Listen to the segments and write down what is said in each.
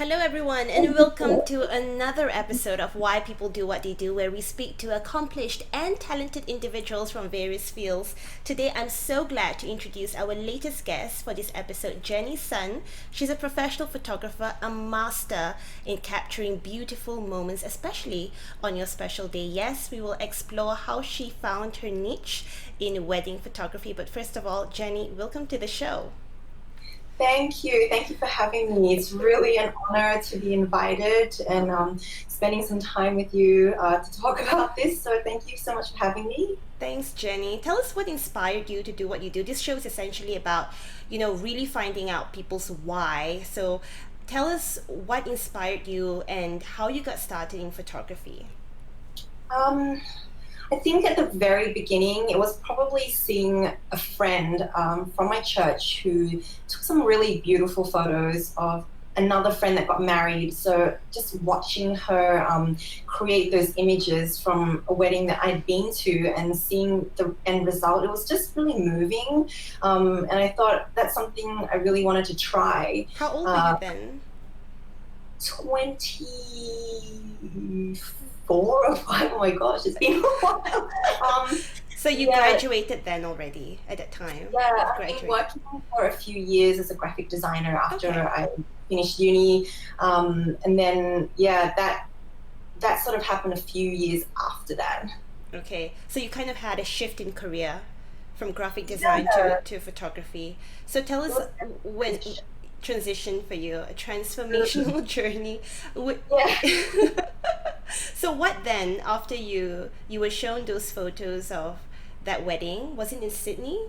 Hello, everyone, and welcome to another episode of Why People Do What They Do, where we speak to accomplished and talented individuals from various fields. Today, I'm so glad to introduce our latest guest for this episode, Jenny Sun. She's a professional photographer, a master in capturing beautiful moments, especially on your special day. Yes, we will explore how she found her niche in wedding photography. But first of all, Jenny, welcome to the show. Thank you. Thank you for having me. It's really an honor to be invited and spending some time with you to talk about this. So thank you so much for having me. Thanks, Jenny. Tell us what inspired you to do what you do. This show is essentially about, really finding out people's why. So tell us what inspired you and how you got started in photography. Um, I think at the very beginning, it was probably seeing a friend from my church who took some really beautiful photos of another friend that got married. So just watching her create those images from a wedding that I'd been to and seeing the end result, it was just really moving. And I thought that's something I really wanted to try. How old were you then? 24 or 5. Oh my gosh, it's been a while. So you Yeah, graduated then already at that time? yeah, You've I've been graduated. working for a few years as a graphic designer after Okay. I finished uni, and then yeah, that sort of happened a few years after that. Okay. So you kind of had a shift in career from graphic design Yeah, to photography. So tell it us was when definitely transition for you, a transformational journey. Wh- yeah. So what then after you were shown those photos of that wedding? Was it in Sydney?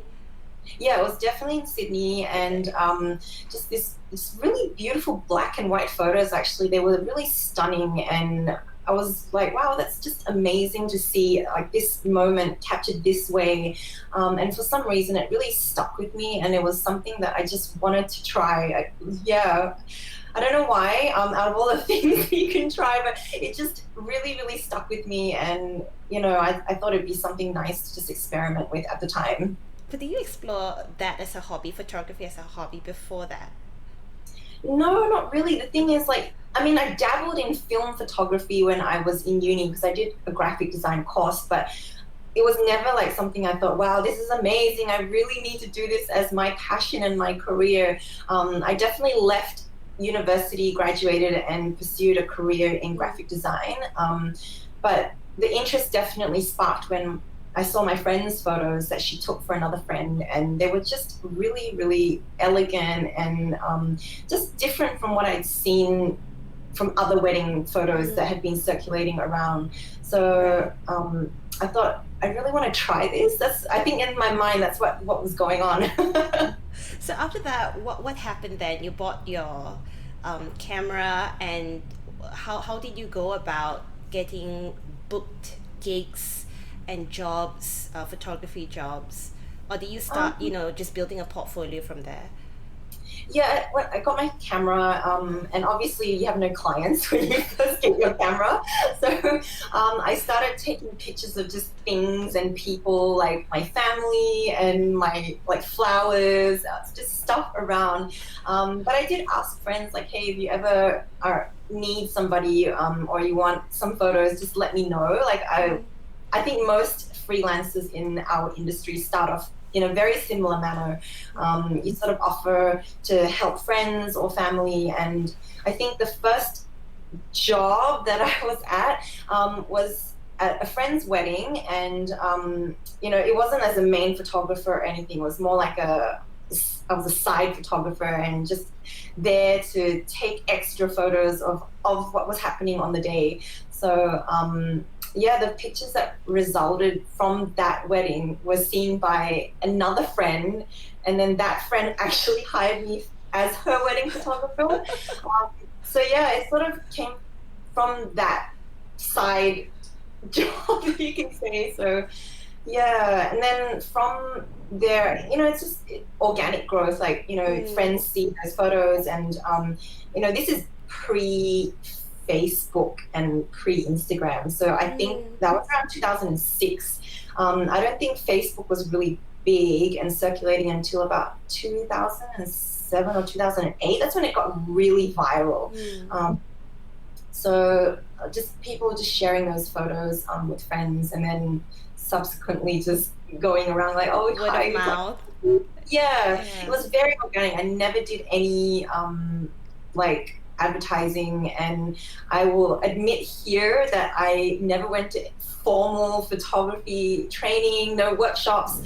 Yeah, it was definitely in Sydney, and Okay. just this really beautiful black and white photos. Actually, they were really stunning, and I was like, wow, that's just amazing to see like this moment captured this way. And for some reason, it really stuck with me, and it was something that I just wanted to try. Yeah, I don't know why. Out of all the things you can try, but it just really, really stuck with me, and I thought it'd be something nice to just experiment with at the time. But did you explore that as a hobby, photography as a hobby before that? No, not really. The thing is, like, I mean, I dabbled in film photography when I was in uni because I did a graphic design course, but it was never like something I thought, wow, this is amazing. I really need to do this as my passion and my career. I definitely left university, graduated, and pursued a career in Mm. graphic design. But the interest definitely sparked when I saw my friend's photos that she took for another friend, and they were just really, really elegant and just different from what I'd seen from other wedding photos that Mm. had been circulating around. Right. So I thought I really want to try this. I think in my mind that's what was going on. So after that, what happened then? You bought your camera, and how did you go about getting booked gigs and jobs, photography jobs, or did you start, um, just building a portfolio from there? Yeah, well, I got my camera, and obviously you have no clients when you first get your camera. So I started taking pictures of just things and people, like my family and my like flowers, just stuff around. But I did ask friends, like, hey, if you ever need somebody or you want some photos, just let me know. Like I, Mm. I think most freelancers in our industry start off in a very similar manner. You sort of offer to help friends or family, and I think the first job that I was at was at a friend's wedding, and it wasn't as a main photographer or anything. It was more like I was a side photographer and just there to take extra photos of what was happening on the day. So yeah, the pictures that resulted from that wedding were seen by another friend, and then that friend actually hired me as her wedding photographer. So yeah, it sort of came from that side job, you can say. So yeah, and then from there, it's just organic growth. Like, Mm. friends see those photos, and this is pre Facebook and pre Instagram. So I think Mm. that was around 2006. I don't think Facebook was really big and circulating until about 2007. 2007 or 2008. That's when it got really viral. So just people just sharing those photos with friends, and then subsequently just going around like, oh, Word hi. of mouth. Yeah, it Yeah. was very organic. I never did any like advertising, and I will admit here that I never went to formal photography training, no workshops.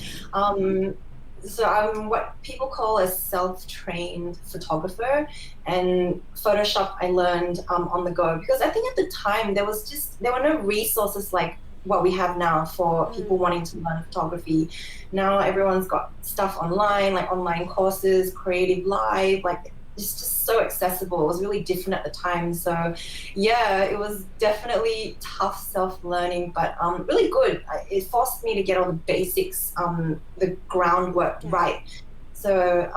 So I'm what people call a self-trained photographer, and Photoshop I learned on the go, because I think at the time there were no resources like what we have now for people wanting to learn photography. Now everyone's got stuff online, like online courses, Creative Live, like it's just so accessible. It was really different at the time. So yeah, it was definitely tough self-learning, but really good. It forced me to get all the basics, the groundwork right. So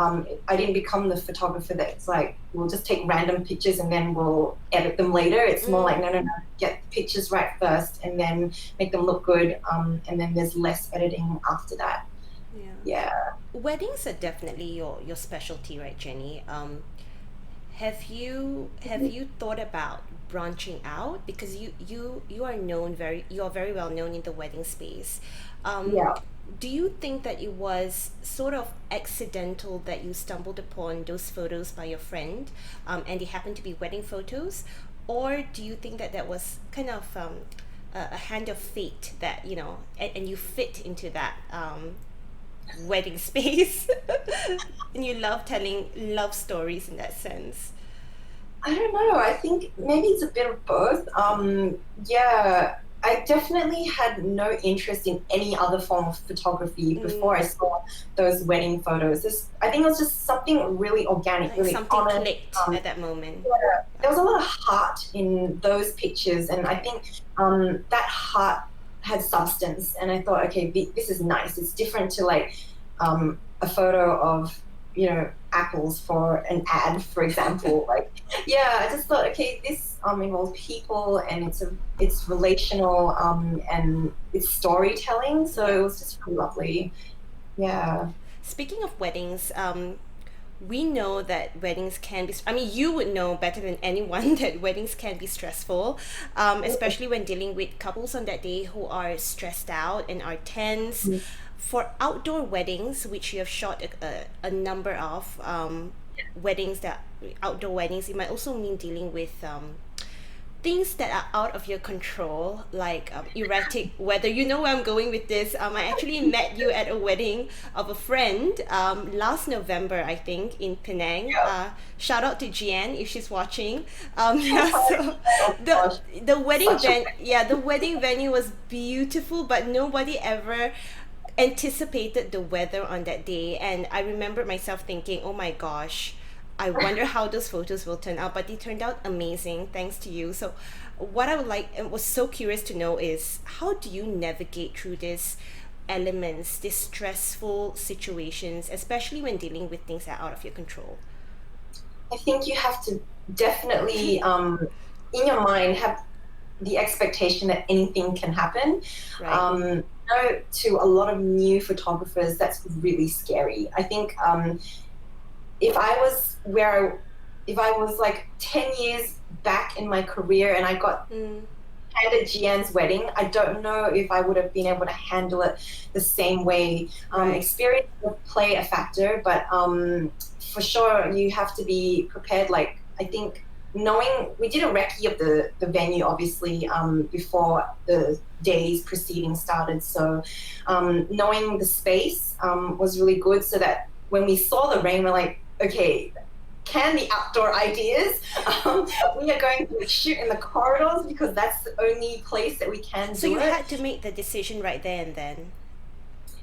I didn't become the photographer that's like, we'll just take random pictures and then we'll edit them later. It's more like, no, get the pictures right first and then make them look good. And then there's less editing after that. Yeah. Weddings are definitely your specialty, right, Jenny? Have you thought about branching out, because you are very well known in the wedding space? Yeah. Do you think that it was sort of accidental that you stumbled upon those photos by your friend, and they happened to be wedding photos, or do you think that that was kind of a hand of fate that and you fit into that wedding space and you love telling love stories in that sense? I don't know. I think maybe it's a bit of both. Yeah, I definitely had no interest in any other form of photography before I saw those wedding photos. I think it was just something really organic, Like really something honest. clicked at that moment. Yeah, there was a lot of heart in those pictures, and I think that heart had substance. And I thought, okay, this is nice. It's different to like a photo of apples for an ad, for example. Like, yeah, I just thought, okay, this involves people, and it's relational, and it's storytelling. So it was just really lovely. Yeah. Speaking of weddings, we know that weddings can be, I mean, you would know better than anyone that weddings can be stressful, especially when dealing with couples on that day who are stressed out and are tense. For outdoor weddings, which you have shot a number of outdoor weddings, it might also mean dealing with things that are out of your control, like erratic weather. You know where I'm going with this. I actually met you at a wedding of a friend last November, I think, in Penang. Shout out to Jian if she's watching. Yeah, so the the wedding venue was beautiful, but nobody ever anticipated the weather on that day. And I remember myself thinking, oh my gosh, I wonder how those photos will turn out, but they turned out amazing thanks to you. So what I would like and was so curious to know is, how do you navigate through these elements, these stressful situations, especially when dealing with things that are out of your control? I think you have to definitely in your mind have the expectation that anything can happen. Right. To a lot of new photographers, that's really scary. I think if I was if I was like 10 years back in my career and I got handed Jian's wedding, I don't know if I would have been able to handle it the same way. Experience will play a factor, but for sure you have to be prepared. Like, I think knowing, we did a recce of the venue obviously before the days preceding started, so knowing the space was really good, so that when we saw the rain, we're like, okay, can the outdoor ideas, we are going to shoot in the corridors because that's the only place that we can So do you it. had to make the decision right there and then.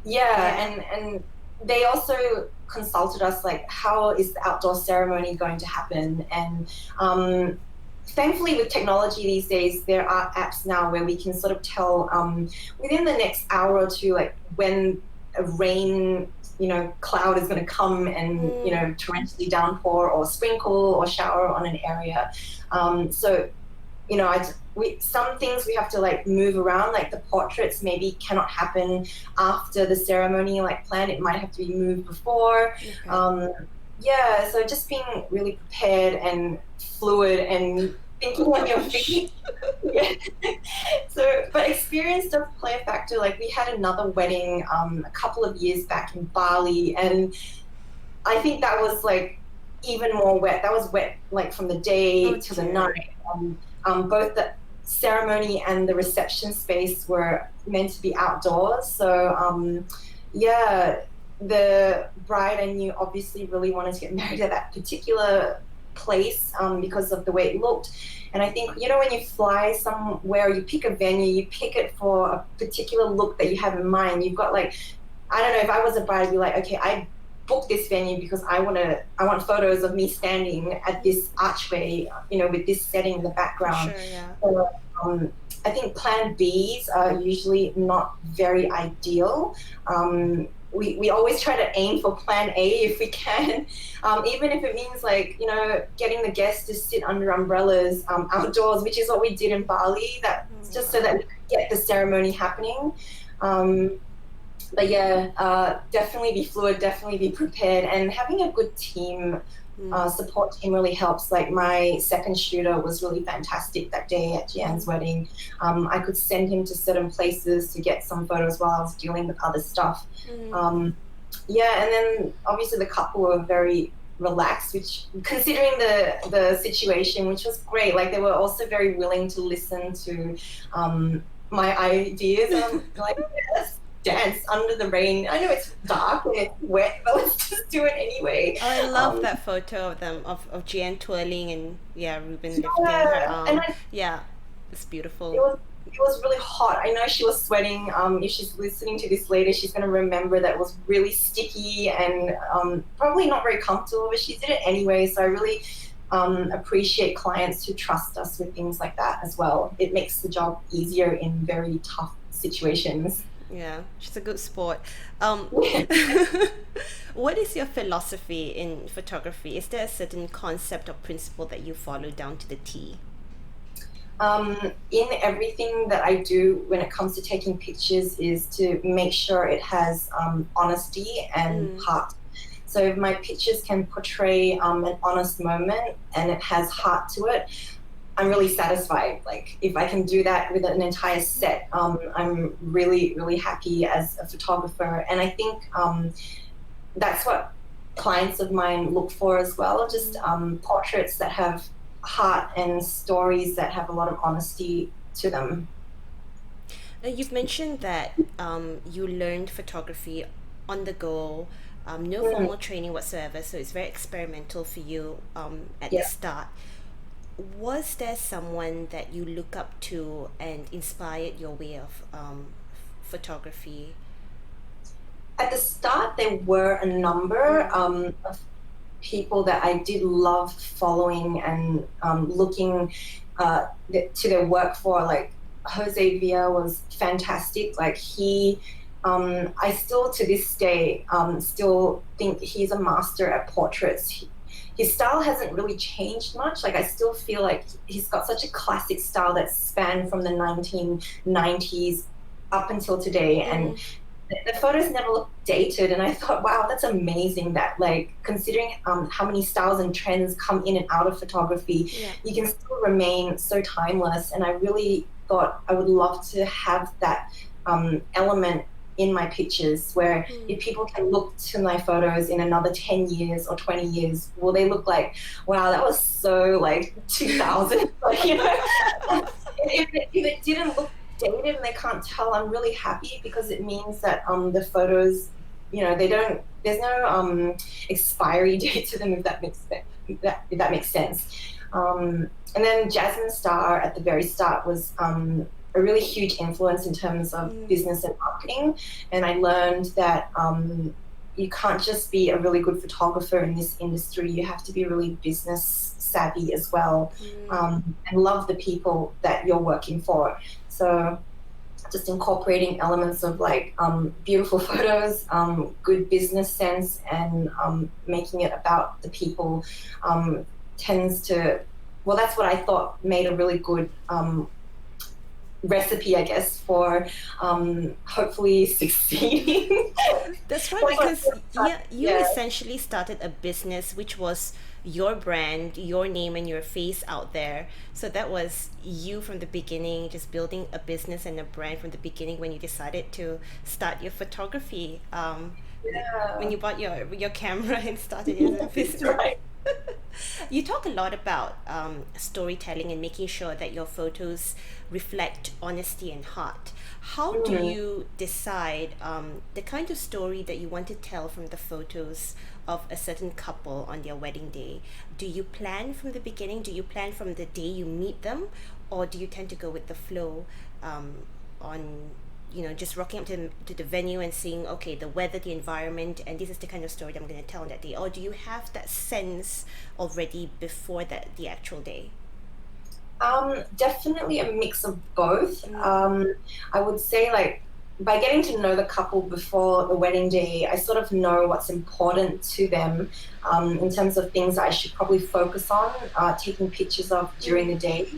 Yeah. And they also consulted us, like, how is the outdoor ceremony going to happen? And thankfully with technology these days, there are apps now where we can sort of tell within the next hour or two, like, when a rain cloud is going to come and torrentially downpour or sprinkle or shower on an area. So some things we have to like move around, like the portraits maybe cannot happen after the ceremony like planned. It might have to be moved before. yeah, so just being really prepared and fluid and thinking Oh on your gosh. feet. Yeah. So, but experience does play a factor. Like we had another wedding a couple of years back in Bali, and I think that was like even more wet. That was wet like from the Oh day to the night. dear. Both the ceremony and the reception space were meant to be outdoors. So yeah, the bride I knew obviously really wanted to get married at that particular place because of the way it looked. And I think, you know, when you fly somewhere, you pick a venue, you pick it for a particular look that you have in mind. You've got like, I don't know, if I was a bride, I'd be like, okay, I booked this venue because I want photos of me standing at this archway, you know, with this setting in the For background. sure, yeah. So, I think plan Bs are usually not very ideal. We always try to aim for plan A if we can, even if it means like, you know, getting the guests to sit under umbrellas outdoors, which is what we did in Bali. That's Oh, just so wow. that we could get the ceremony happening. Um, but yeah, definitely be fluid, definitely be prepared, and having a good team, support team really helps. Like my second shooter was really fantastic that day at Jian's wedding. I could send him to certain places to get some photos while I was dealing with other stuff. Um, yeah, and then obviously the couple were very relaxed, which considering the situation, which was great. Like they were also very willing to listen to my ideas. Like, yes, dance under the rain. I know it's dark and it's wet, but let's just do it anyway. Oh, I love Um, that photo of them of Jan twirling and yeah, Ruben lifting her yeah, and arm. Yeah, it's it beautiful. was it was really hot. I know she was sweating. If she's listening to this later, she's going to remember that it was really sticky and probably not very comfortable, but she did it anyway. So I really appreciate clients who trust us with things like that as well. It makes the job easier in very tough situations. Yeah, she's a good sport. Um, what is your philosophy in photography? Is there a certain concept or principle that you follow down to the T? In everything that I do when it comes to taking pictures is to make sure it has honesty and heart. So if my pictures can portray an honest moment and it has heart to it, I'm really satisfied. Like if I can do that with an entire set, I'm really, really happy as a photographer. And I think that's what clients of mine look for as well, just portraits that have heart and stories that have a lot of honesty to them. Now, you've mentioned that you learned photography on the go, no Mm, formal training whatsoever, so it's very experimental for you at the yeah. start. Was there someone that you look up to and inspired your way of photography? At the start, there were a number of people that I did love following and looking to their work for. Like Jose Villa was fantastic. Like I still to this day still think he's a master at portraits. His style hasn't really changed much. Like I still feel like he's got such a classic style that spanned from the 1990s up until today, and the photos never look dated. And I thought, wow, that's amazing that like considering how many styles and trends come in and out of photography, Yeah. you can still remain so timeless. And I really thought I would love to have that element in my pictures where if people can look to my photos in another 10 years or 20 years, will they look like, wow, that was so like 2000. Like, you know, if it didn't look dated and they can't tell, I'm really happy because it means that the photos, you know, they don't. There's no expiry date to them, if that makes sense. If that makes sense. And then Jasmine Star at the very start was a really huge influence in terms of business and marketing, and I learned that. You can't just be a really good photographer in this industry. You have to be really business savvy as well, and love the people that you're working for. So just incorporating elements of like beautiful photos, good business sense, and making it about the people tends to, well, that's what I thought made a really good recipe, I guess, for hopefully succeeding. That's right, That's what because yeah, you yeah. essentially started a business which was your brand, your name, and your face out there. So that was you from the beginning, just building a business and a brand from the beginning when you decided to start your photography. When Yeah. you bought your camera and started it as a That's business. right. You talk a lot about storytelling and making sure that your photos reflect honesty and heart. How do Mm. you decide the kind of story that you want to tell from the photos of a certain couple on their wedding day? Do you plan from the beginning? Do you plan from the day you meet them? Or do you tend to go with the flow on just rocking up to the venue and seeing, okay, the weather, the environment, and this is the kind of story that I'm going to tell on that day? Or do you have that sense already before the actual day? Definitely a mix of both. Mm. I would say, like, by getting to know the couple before the wedding day, I sort of know what's important to them in terms of things I should probably focus on taking pictures of during Mm. the day.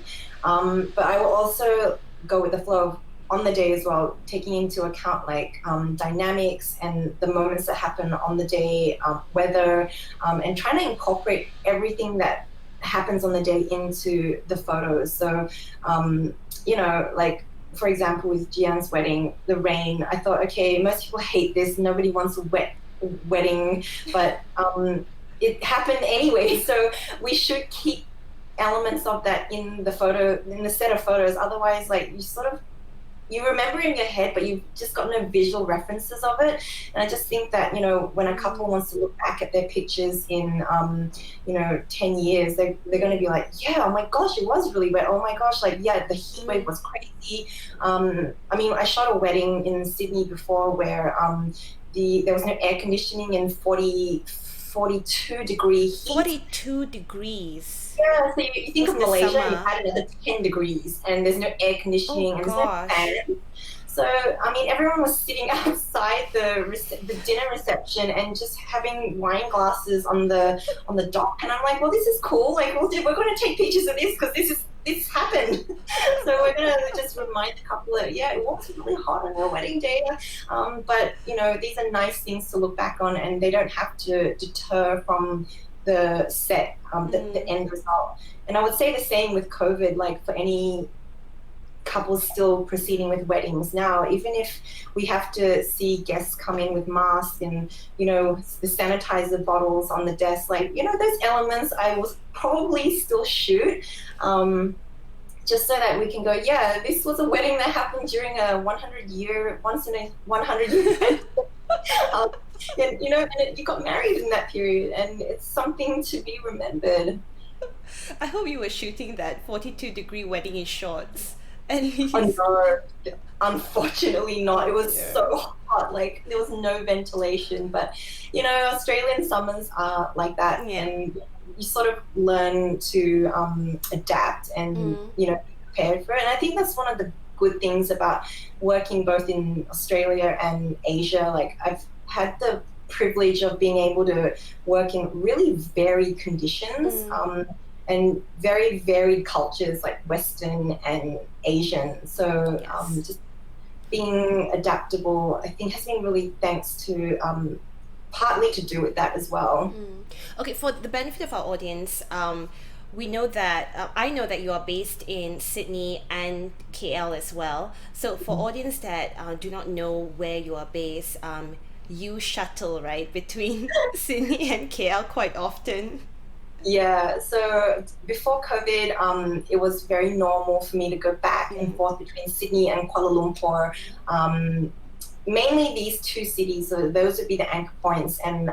But I will also go with the flow of on the day as well, taking into account like dynamics and the moments that happen on the day, weather, and trying to incorporate everything that happens on the day into the photos. So, um, like for example, with Jian's wedding, the rain, I thought, okay, most people hate this. Nobody wants a wet wedding, but it happened anyway. So we should keep elements of that in the photo, in the set of photos. Otherwise, like you remember in your head, but you've just got no visual references of it. And I just think that, when a couple Mm. wants to look back at their pictures in, 10 years, they're going to be like, yeah, oh my gosh, it was really wet. Oh my gosh, like, yeah, the heat wave Mm. was crazy. I mean, I shot a wedding in Sydney before where there was no air conditioning in 42-degree heat. 42 degrees. Yeah, so you think Was of in the Malaysia and you summer. add another 10 degrees and there's no air Oh conditioning and there's no gosh. fan. So, I mean, everyone was sitting outside the dinner reception and just having wine glasses on the dock. And I'm like, well, this is cool. Like, we're going to take pictures of this because this happened. So we're going to just remind the couple that, yeah, it was really hot on their wedding day. But, these are nice things to look back on and they don't have to deter from the set, the Mm. end result. And I would say the same with COVID, like for any couples still proceeding with weddings now, even if we have to see guests come in with masks and, the sanitizer bottles on the desk, like, those elements I will probably still shoot. Just so that we can go, yeah, this was a wedding that happened during a 100-year, once in a 100-year event. um, and you got married in that period, and it's something to be remembered. I hope you were shooting that 42-degree wedding in shorts. At least. Oh no, unfortunately not. It Oh was dear. so hot, like there was no ventilation. But Australian summers are like that, Yeah. and you sort of learn to adapt and Mm. be prepared for it. And I think that's one of the good things about working both in Australia and Asia. Like I've had the privilege of being able to work in really varied conditions. Mm. And very varied cultures like Western and Asian. So Yes. just being adaptable, I think, has been really thanks to partly to do with that as well. Mm. Okay, for the benefit of our audience, we know that I know that you are based in Sydney and KL as well. So for audience that do not know where you are based, you shuttle right between Sydney and KL quite often. Yeah, so before COVID, it was very normal for me to go back and Mm. forth between Sydney and Kuala Lumpur. Um, Mainly these two cities, so those would be the anchor points, and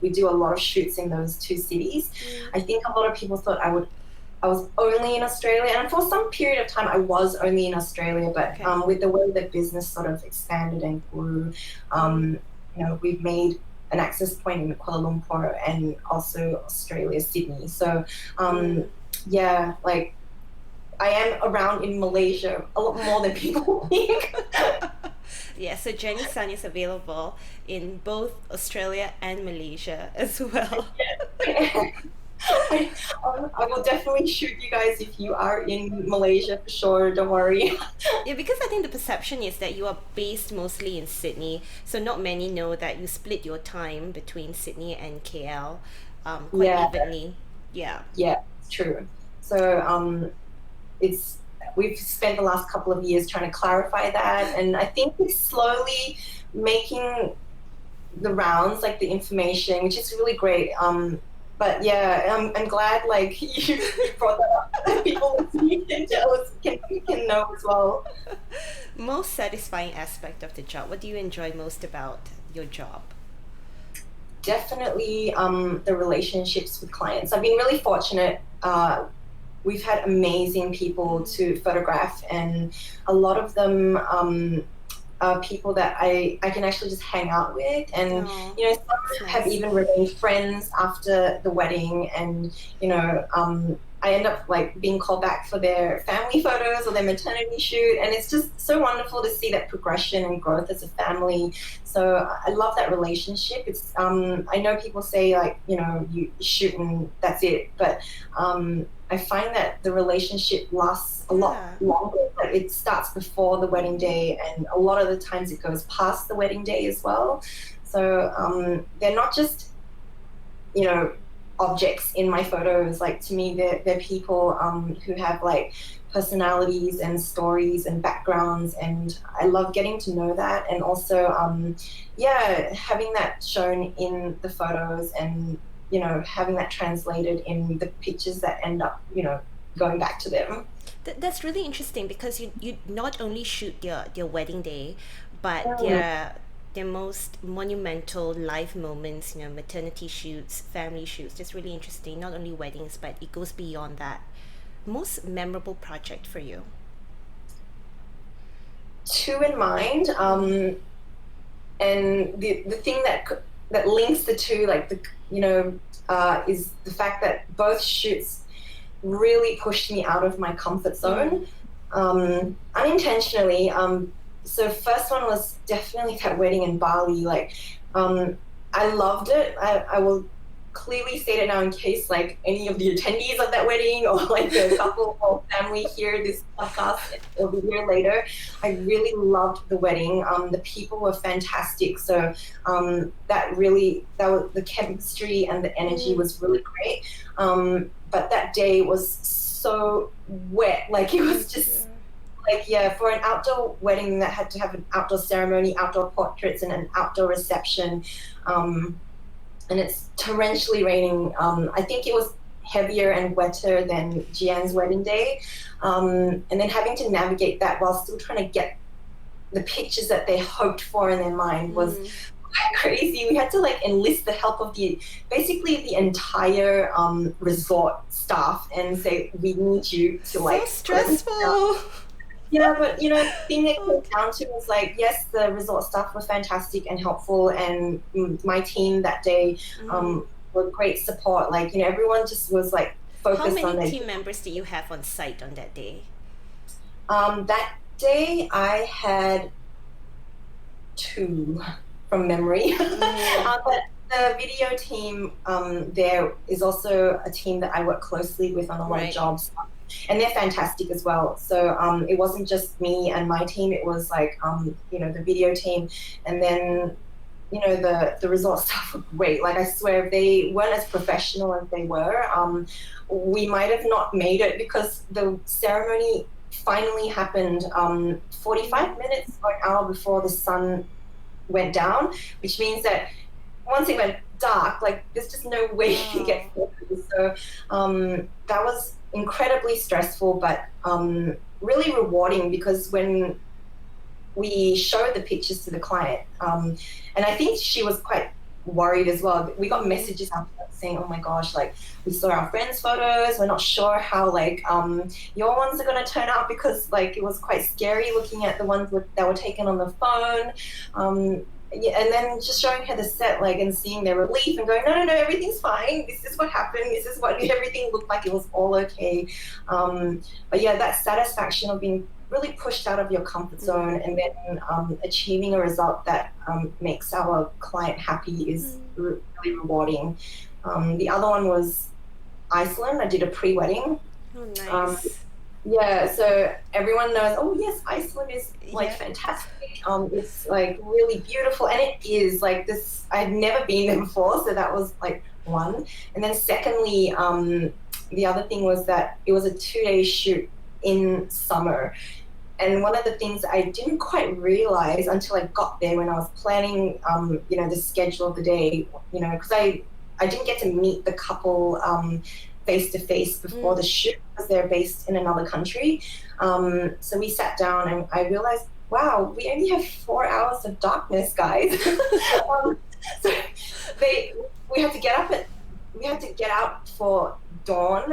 we do a lot of shoots in those two cities. Mm. I think a lot of people thought I was only in Australia, and for some period of time I was only in Australia, but Okay. with the way the business sort of expanded and grew, Mm. we've made an access point in Kuala Lumpur and also Australia, Sydney. So, Mm. yeah, like I am around in Malaysia a lot more than people think. Yeah, so Jenny Sun is available in both Australia and Malaysia as well. I, I will definitely shoot you guys if you are in Malaysia for sure. Don't worry. Yeah, because I think the perception is that you are based mostly in Sydney, so not many know that you split your time between Sydney and KL quite Yeah, evenly. Yeah. yeah, it's true. So it's we've spent the last couple of years trying to clarify that, and I think it's slowly making the rounds, like the information, which is really great. But yeah, I'm glad like you brought that up. That people listening can tell us can know as well. Most satisfying aspect of the job. What do you enjoy most about your job? Definitely the relationships with clients. I've been really fortunate. We've had amazing people to photograph, and a lot of them people that I can actually just hang out with, and Oh, you know, some that's have nice. even remained friends after the wedding, and you know, I end up like being called back for their family photos or their maternity shoot, and it's just so wonderful to see that progression and growth as a family. So I love that relationship. It's I know people say like, you know, you shoot and that's it, but I find that the relationship lasts a lot Yeah. longer. Like it starts before the wedding day, and a lot of the times it goes past the wedding day as well. So they're not just, you know, objects in my photos. Like to me, they're people who have like personalities and stories and backgrounds, and I love getting to know that, and also yeah, having that shown in the photos, and you know, having that translated in the pictures that end up, you know, going back to them. That's really interesting because you not only shoot their wedding day, but Mm. their most monumental life moments, you know, maternity shoots, family shoots. That's really interesting. Not only weddings, but it goes beyond that. Most memorable project for you? Two in mind, and the thing that that links the two, like the, you know, is the fact that both shoots really pushed me out of my comfort Mm. zone, unintentionally. So first one was definitely that wedding in Bali. Like, um, I loved it. I will clearly state it now in case like any of the attendees of that wedding or like the couple or family hear this podcast or the year later. I really loved the wedding. The people were fantastic. So that was the chemistry and the energy Mm. was really great. But that day was so wet. Like it was just like, yeah, for an outdoor wedding that had to have an outdoor ceremony, outdoor portraits, and an outdoor reception. Um, and it's torrentially raining. I think it was heavier and wetter than Jian's wedding day. And then having to navigate that while still trying to get the pictures that they hoped for in their mind was Mm. quite crazy. We had to like enlist the help of basically the entire resort staff and say, we need you to So like put everything down. stressful. Yeah, but you know, the thing that came Okay. down to was like, yes, the resort staff were fantastic and helpful, and my team that day Mm. were great support. Like, you know, everyone just was like How focused many on their. team members do you have on site on that day? That day, I had two from memory. Mm. But the video team, there is also a team that I work closely with on a lot of Right. jobs, and they're fantastic as well. So it wasn't just me and my team; it was like you know, the video team, and then you know, the resort staff were great. Like I swear, if they weren't as professional as they were, we might have not made it because the ceremony finally happened 45 minutes or an hour before the sun went down, which means that once it went dark, like there's just no way you can get Wow. photos. So that was incredibly stressful, but really rewarding because when we showed the pictures to the client, and I think she was quite worried as well. We got Mm. messages after that saying, "Oh my gosh, like we saw our friends' photos. We're not sure how like your ones are gonna turn out because like it was quite scary looking at the ones that were taken on the phone." Yeah, and then just showing her the set, like, and seeing their relief and going, no, no, no, everything's fine. This is what happened. This is what everything looked like. It was all okay. But yeah, that satisfaction of being really pushed out of your comfort zone and then achieving a result that makes our client happy is really rewarding. The other one was Iceland. I did a pre-wedding. Oh, Um, nice. yeah, so everyone knows, oh yes, Iceland is like Yeah. fantastic. It's like really beautiful, and it is like this. I've never been there before, so that was like one. And then secondly, the other thing was that it was a 2-day shoot in summer. And one of the things I didn't quite realize until I got there when I was planning, the schedule of the day, because I didn't get to meet the couple face to face before the shoot because they're based in another country. So we sat down and I realized, wow, we only have 4 hours of darkness, guys. So they, we had to get up at, we had to get out for dawn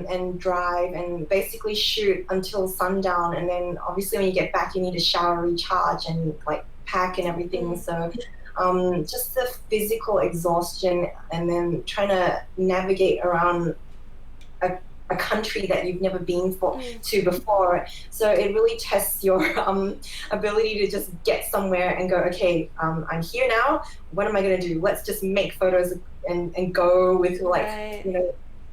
and drive and basically shoot until sundown, and then obviously when you get back you need to shower, recharge, and like pack and everything. So just the physical exhaustion, and then trying to navigate around a country that you've never been to before. So it really tests your ability to just get somewhere and go, okay, I'm here now. What am I going to do? Let's just make photos and go with Right.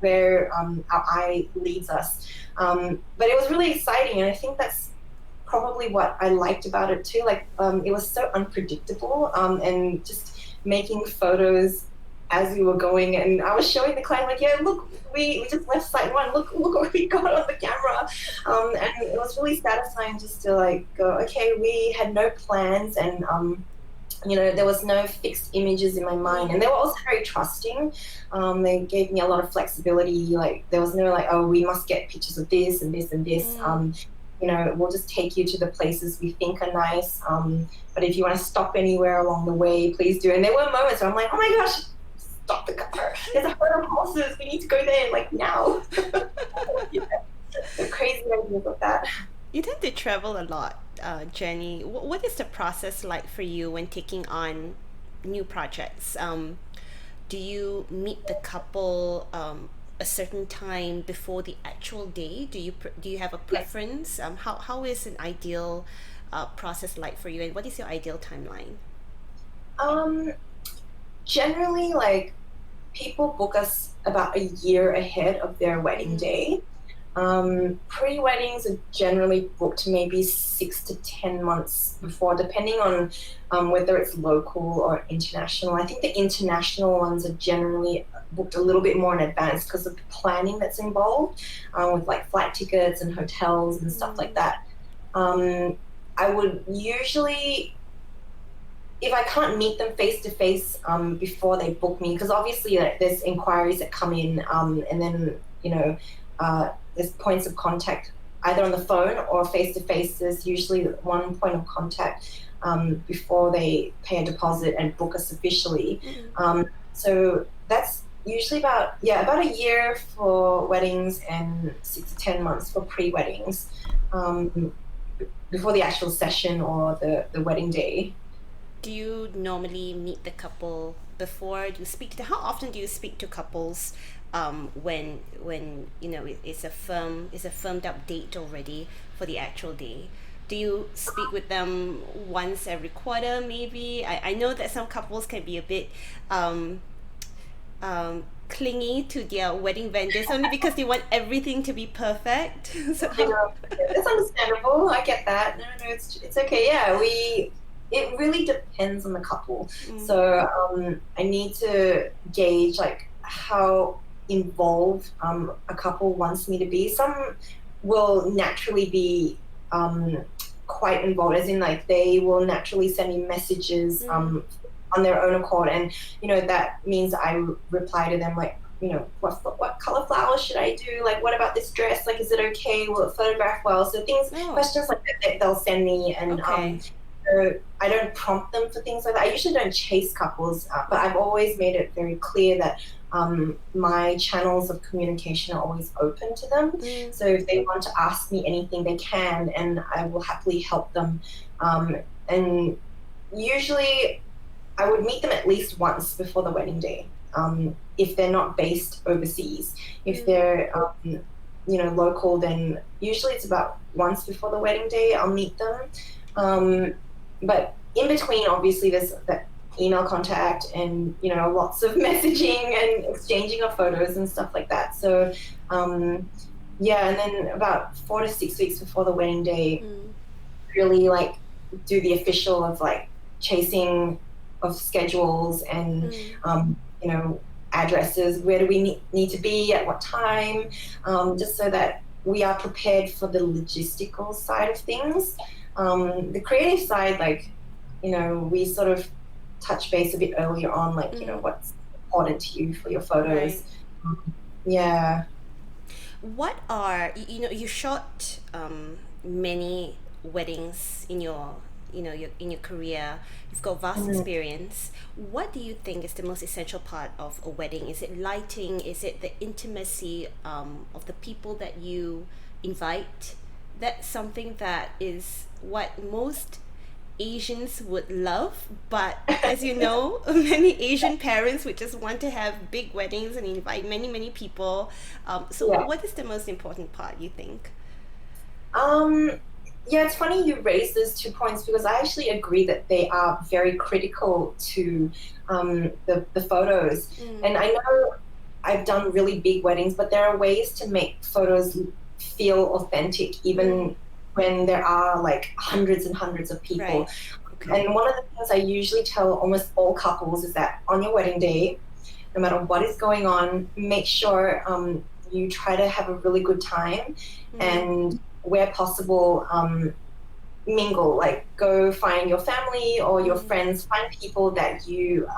where our eye leads us. But it was really exciting, and I think that's probably what I liked about it too. Like it was so unpredictable, and just making photos as we were going, and I was showing the client like, yeah, look, we just left site one. Look what we got on the camera, and it was really satisfying just to like go, okay, we had no plans, and there was no fixed images in my mind, and they were also very trusting. They gave me a lot of flexibility. Like there was no like, oh, we must get pictures of this and this and this. We'll just take you to the places we think are nice. But if you want to stop anywhere along the way, please do. And there were moments where I'm like, oh my gosh, stop the car. There's a herd of horses. We need to go there like now. Yeah. The crazy ideas of that. You tend to travel a lot, Jenny. What is the process like for you when taking on new projects? Do you meet the couple a certain time before the actual day? Do you have a preference? How is an ideal process like for you, and what is your ideal timeline? Generally, like people book us about a year ahead of their wedding day. Pre-weddings are generally booked maybe 6 to 10 months before, depending on whether it's local or international. I think the international ones are generally booked a little bit more in advance because of the planning that's involved, with like flight tickets and hotels and stuff like that. I would usually, if I can't meet them face to face before they book me, because obviously there's inquiries that come in, and then there's points of contact either on the phone or face to face. There's usually one point of contact before they pay a deposit and book us officially. So that's usually about a year for weddings and 6 to 10 months for pre-weddings, before the actual session or the wedding day. Do you normally meet the couple before? Do you speak to How often do you speak to couples when it's a firmed up date already for the actual day? Do you speak with them once every quarter maybe? I know that some couples can be a bit clingy to their wedding vendors only because they want everything to be perfect. So It's understandable. I get that. No, it's okay. Yeah, it really depends on the couple. So I need to gauge like how involved a couple wants me to be. Some will naturally be quite involved, as in like they will naturally send me messages on their own accord, and that means I reply to them like, what color flowers should I do? Like, what about this dress? Like, is it okay? Will it photograph well? So questions like that they'll send me, and so I don't prompt them for things like that. I usually don't chase couples, but I've always made it very clear that my channels of communication are always open to them. So if they want to ask me anything, they can, and I will happily help them. And usually I would meet them at least once before the wedding day, if they're not based overseas. If they're local, then usually it's about once before the wedding day I'll meet them. But in between, obviously, there's that email contact and, lots of messaging and exchanging of photos and stuff like that. So, yeah, and then about 4 to 6 weeks before the wedding day, really like do the official of like chasing of schedules and, addresses, where do we need to be at what time, just so that we are prepared for the logistical side of things. The creative side, like, we sort of touch base a bit earlier on, like, what's important to you for your photos. Right. Yeah. What are you shot many weddings in your in your career. You've got vast experience. What do you think is the most essential part of a wedding? Is it lighting? Is it the intimacy of the people that you invite? That's something that is what most Asians would love, but as you know, many Asian parents would just want to have big weddings and invite many, many people. So, Yeah. what is the most important part, you think? Yeah, it's funny you raise those 2 points, because I actually agree that they are very critical to the photos. And I know I've done really big weddings, but there are ways to make photos feel authentic, even when there are like hundreds and hundreds of people. Right. Okay. And one of the things I usually tell almost all couples is that on your wedding day, no matter what is going on, make sure you try to have a really good time, and where possible, mingle, like go find your family or your friends, find people that you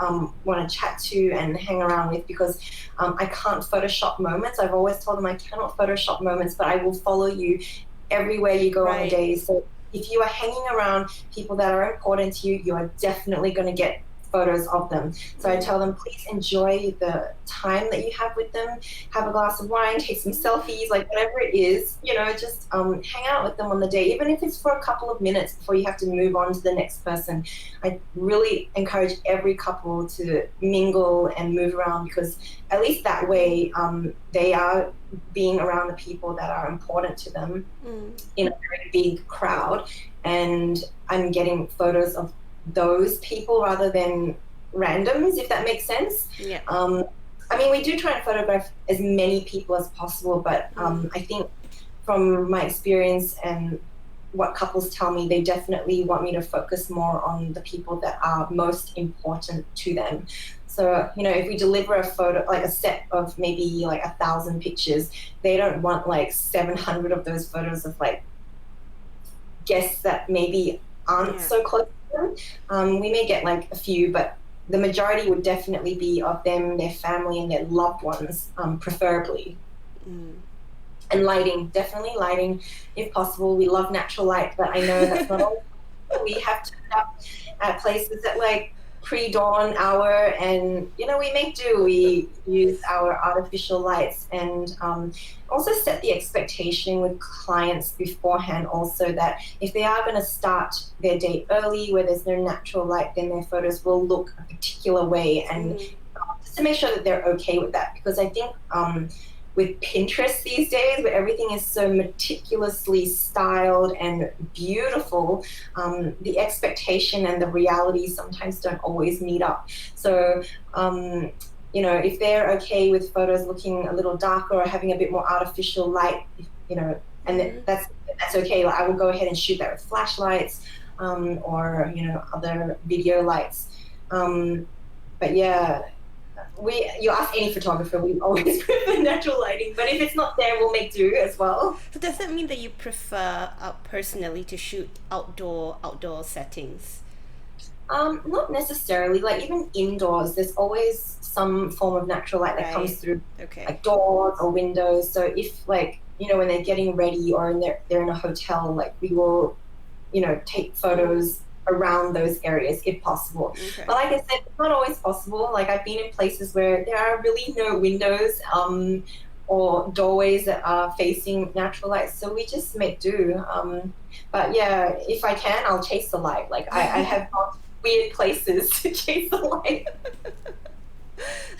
want to chat to and hang around with, because I can't Photoshop moments. I've always told them I cannot Photoshop moments, but I will follow you everywhere you go on the day. So if you are hanging around people that are important to you, you are definitely going to get photos of them. So I tell them, please enjoy the time that you have with them, have a glass of wine, take some selfies, like whatever it is, just hang out with them on the day, even if it's for a couple of minutes before you have to move on to the next person. I really encourage every couple to mingle and move around, because at least that way they are being around the people that are important to them in a very big crowd, and I'm getting photos of those people rather than randoms, if that makes sense. Yeah. I mean, we do try and photograph as many people as possible, but I think from my experience and what couples tell me, they definitely want me to focus more on the people that are most important to them. So, if we deliver a photo, like a set of maybe like 1,000 pictures, they don't want like 700 of those photos of like guests that maybe aren't so close to them. We may get like a few, but the majority would definitely be of them, their family, and their loved ones, preferably. And lighting, definitely lighting, if possible. We love natural light, but I know that's not all. We have to end up at places at like pre-dawn hour, and we make do. We use our artificial lights, and also set the expectation with clients beforehand also, that if they are going to start their date early where there's no natural light, then their photos will look a particular way, and just to make sure that they're okay with that. Because I think with Pinterest these days, where everything is so meticulously styled and beautiful, the expectation and the reality sometimes don't always meet up. So, if they're okay with photos looking a little darker or having a bit more artificial light, and that's okay. Like, I will go ahead and shoot that with flashlights, or other video lights. But yeah. You ask any photographer, we always prefer natural lighting, but if it's not there, we'll make do as well. So does that mean that you prefer personally to shoot outdoor settings? Not necessarily. Like even indoors, there's always some form of natural light that comes through, like doors or windows. So if when they're getting ready or they're in a hotel, like we will, take photos around those areas if possible. But like I said, it's not always possible. Like I've been in places where there are really no windows or doorways that are facing natural light, so we just make do. But yeah, if I can, I'll chase the light. Like I have weird places to chase the light.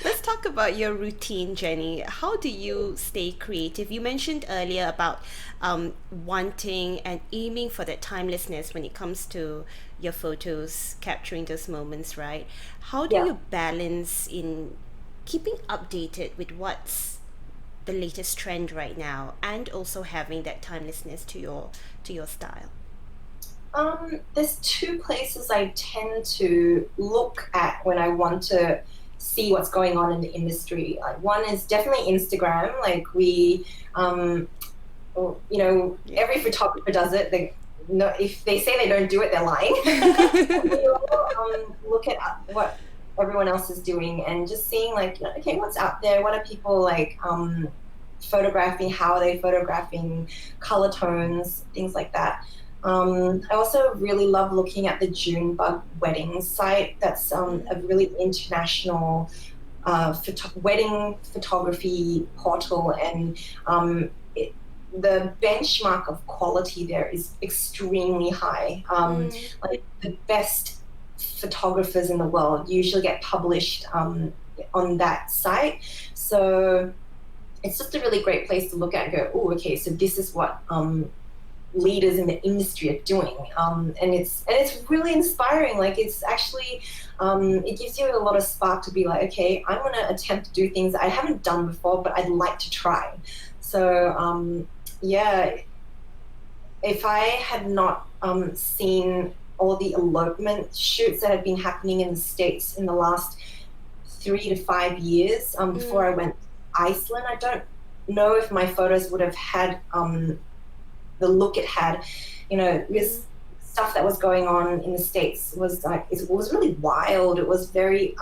Let's talk about your routine, Jenny. How do you stay creative? You mentioned earlier about wanting and aiming for that timelessness when it comes to your photos, capturing those moments, right? How do Yeah. you balance in keeping updated with what's the latest trend right now and also having that timelessness to your style? There's two places I tend to look at when I want to see what's going on in the industry. Like one is definitely Instagram. Like Yeah. every photographer does it. No, if they say they don't do it, they're lying. We all look at what everyone else is doing and just seeing like, okay, what's out there? What are people like photographing? How are they photographing? Color tones, things like that. I also really love looking at the Junebug weddings site. That's a really international wedding photography portal, and the benchmark of quality there is extremely high. Like the best photographers in the world usually get published on that site. So it's just a really great place to look at and go, oh, okay, so this is what leaders in the industry are doing, and it's really inspiring. Like it's actually it gives you a lot of spark to be like, okay, I'm going to attempt to do things I haven't done before, but I'd like to try. So yeah, if I had not seen all the elopement shoots that had been happening in the States in the last 3 to 5 years before I went to Iceland, I don't know if my photos would have had the look it had. Because stuff that was going on in the States was like, it was really wild. It was very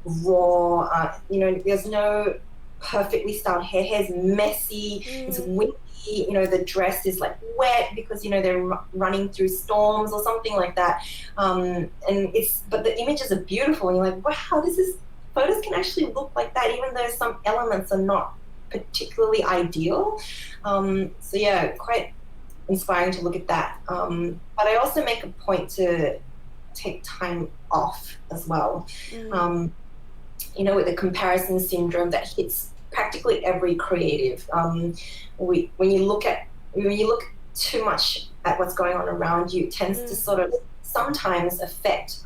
raw. There's no perfectly styled hair. Hair's messy. It's windy. The dress is like wet because they're running through storms or something like that. But the images are beautiful, and you're like, wow, photos can actually look like that, even though some elements are not particularly ideal. So yeah, quite inspiring to look at that. But I also make a point to take time off as well. With the comparison syndrome that hits practically every creative. When you look too much at what's going on around you, it tends to sort of sometimes affect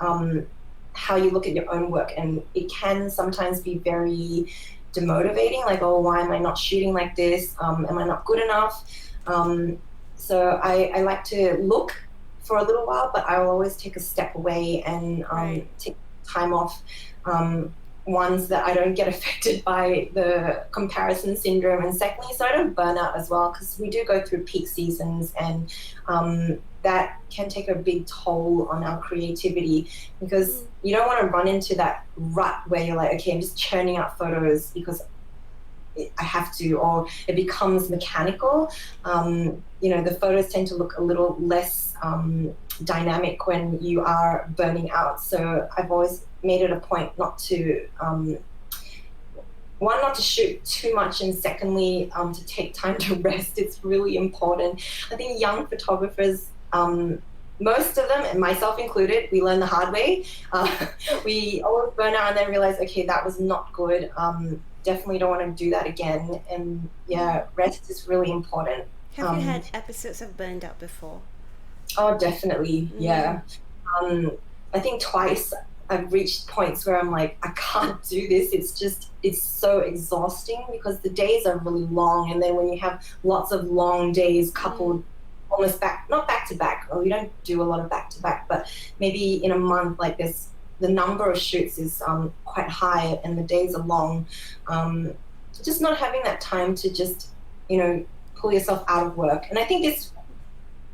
how you look at your own work, and it can sometimes be very demotivating. Like, oh, why am I not shooting like this? Am I not good enough? So I like to look for a little while, but I will always take a step away and take time off. Ones that I don't get affected by the comparison syndrome, and secondly, so I don't burn out as well, because we do go through peak seasons, and that can take a big toll on our creativity, because you don't want to run into that rut where you're like, okay, I'm just churning out photos because I have to, or it becomes mechanical. The photos tend to look a little less dynamic when you are burning out. So I've always made it a point not to, not to shoot too much, and secondly, to take time to rest. It's really important. I think young photographers, most of them, and myself included, we learn the hard way. We always burn out and then realize, okay, that was not good. Definitely don't want to do that again. And yeah, rest is really important. Have you had episodes of burned out before? Oh, definitely. Yeah. I think twice I've reached points where I'm like, I can't do this. It's so exhausting, because the days are really long. And then when you have lots of long days coupled almost not back to back, or we don't do a lot of back to back, but maybe in a month, like the number of shoots is quite high and the days are long. Just not having that time to just, pull yourself out of work. And I think this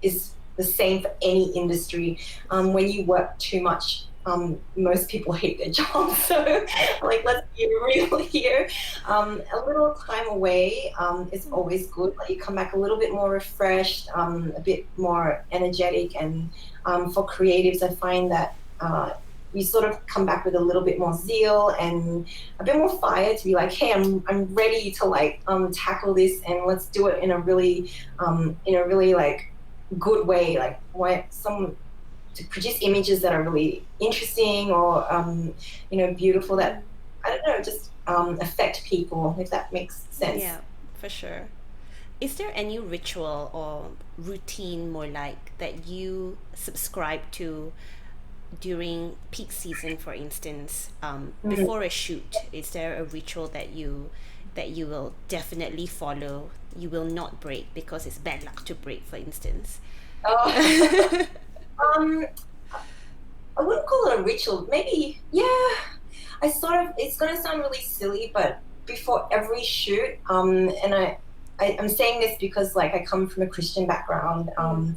is the same for any industry. When you work too much, most people hate their job. So, like, let's be real here. A little time away is always good. Like, you come back a little bit more refreshed, a bit more energetic. And for creatives, I find that you sort of come back with a little bit more zeal and a bit more fire to be like, hey, I'm ready to like tackle this, and let's do it in a really like good way, like to produce images that are really interesting or beautiful, that I don't know, just affect people, if that makes sense. Yeah, for sure. Is there any ritual or routine more like that you subscribe to during peak season, for instance, Mm. before a shoot? Is there a ritual that you will definitely follow? You will not break because it's bad luck to break, for instance. Oh, um, I wouldn't call it a ritual. Maybe, yeah. I sort of, it's going to sound really silly, but before every shoot, I'm saying this because like I come from a Christian background. Mm,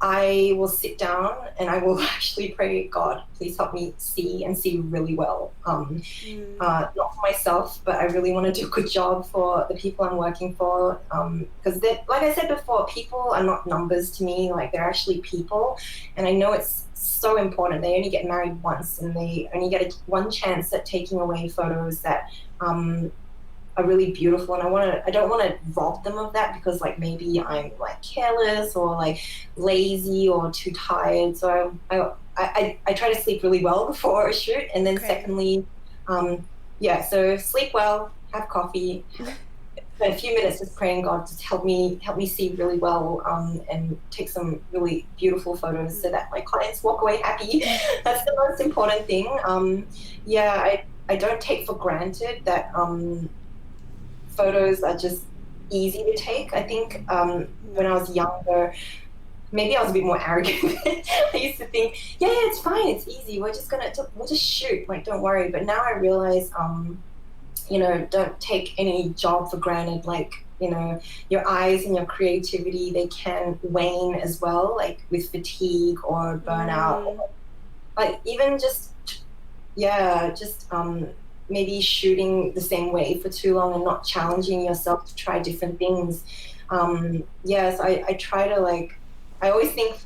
I will sit down and I will actually pray, God, please help me see and see really well. mm, Not for myself, but I really want to do a good job for the people I'm working for. Because, like I said before, people are not numbers to me. Like they're actually people, and I know it's so important. They only get married once, and they only get one chance at taking away photos that um, are really beautiful. And I don't want to rob them of that because like maybe I'm like careless or like lazy or too tired. So I try to sleep really well before a shoot. And then okay. secondly, yeah, so sleep well, have coffee, spend a few minutes just praying God to help me see really well, and take some really beautiful photos so that my clients walk away happy. That's the most important thing. Yeah, I don't take for granted that photos are just easy to take. I think when I No. was younger, maybe I was a bit more arrogant. I used to think, yeah, yeah, it's fine, it's easy. We'll just shoot, like don't worry. But now I realize, don't take any job for granted. Like your eyes and your creativity, they can wane as well, like with fatigue or burnout, Mm, or like even just yeah, just maybe shooting the same way for too long and not challenging yourself to try different things. Yes, I try to like, I always think,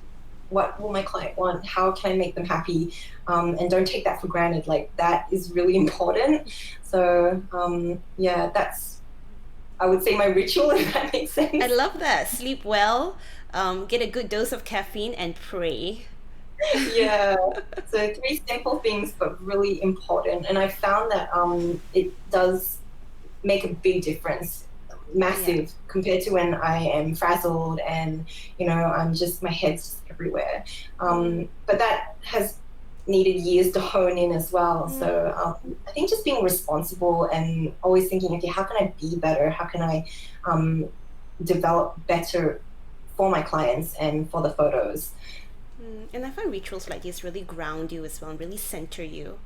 what will my client want? How can I make them happy? And don't take that for granted. Like that is really important. So yeah, that's, I would say, my ritual, if that makes I sense. love that. Sleep well, get a good dose of caffeine, and pray. Yeah. So three simple things, but really important. And I found that it does make a big difference, Yeah. massive, compared to when I am frazzled and I'm just, my head's just everywhere. Mm, But that has needed years to hone in as well. mm. So I think just being responsible and always thinking, okay, how can I be better? How can I um, develop better for my clients and for the photos? And I find rituals like this really ground you as well and really center you.